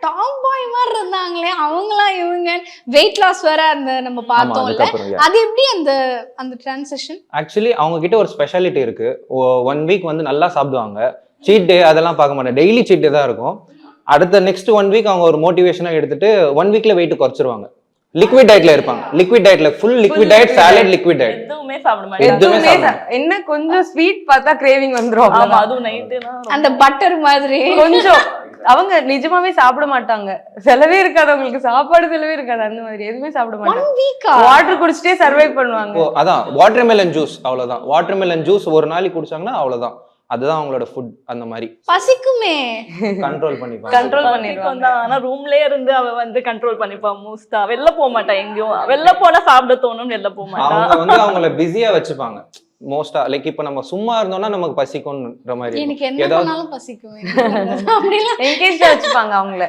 Tom பாய் மாதிரி இருந்தாங்களே அவங்களா இவங்க வெயிட் லாஸ் வேற அந்த நம்ம பார்த்தோம்ல அது எப்படி அந்த அந்த டிரான்சிஷன் ஆக்சுவலி அவங்க கிட்ட ஒரு ஸ்பெஷாலிட்டி இருக்கு 1 வீக் வந்து நல்லா சாப்பிடுவாங்க சீட் டே அதெல்லாம் பார்க்க மாட்டேன் டெய்லி சீட் டே தான் இருக்கும் அடுத்த நெக்ஸ்ட் 1 வீக் அவங்க ஒரு மோட்டிவேஷனா எடுத்துட்டு 1 வீக்ல வெயிட் குறைச்சிருவாங்க லிக்விட் டயட்ல இருப்பாங்க லிக்விட் டயட்ல full liquid diet salad liquid diet எதுவுமே சாப்பிட மாட்டாங்க என்ன கொஞ்சம் ஸ்வீட் பார்த்தா கிரேவிங் வந்துரும் ஆமா அதுவும் நைட்னா அந்த பட்டர் மாதிரி கொஞ்சம் அவங்க நிஜமாவே சாப்பிட மாட்டாங்க செலவே இருக்காது அவங்களுக்கு சாப்பாடு செலவே இருக்காது அந்த மாதிரி எதுவுமே சாப்பிட மாட்டாங்க வாட்டர் குடிச்சிட்டே சர்வை பண்ணுவாங்க அதான் வாட்டர்மெலன் ஜூஸ் அவ்வளவுதான் வாட்டர்மெலன் ஜூஸ் ஒரு நாளைக்கு குடிச்சாங்கன்னா அவ்வளவுதான் அதுதான் அவங்களோட ஃபுட் அந்த மாதிரி பசிக்குமே கண்ட்ரோல் பண்ணிப்பாங்க கண்ட்ரோல் பண்ணிடுவாங்க ஆனா ரூம்லயே இருந்து அவ வந்து கண்ட்ரோல் பண்ணிப்பா மோஸ்டா வெளில போக மாட்டா எங்கேயும் வெளில போனா சாப்பிட தோணும் வெளில போக மாட்டா அவங்க வந்து அவங்கள பிஸியா வச்சுப்பாங்க மோஸ்டா லைக் இப்ப நம்ம சும்மா இருந்தோம்னா நமக்கு பசிக்கும்ன்ற மாதிரி எனக்கு என்ன பண்ணாலும் பசிக்கும் என்கேஜ் வச்சுப்பாங்க அவங்கள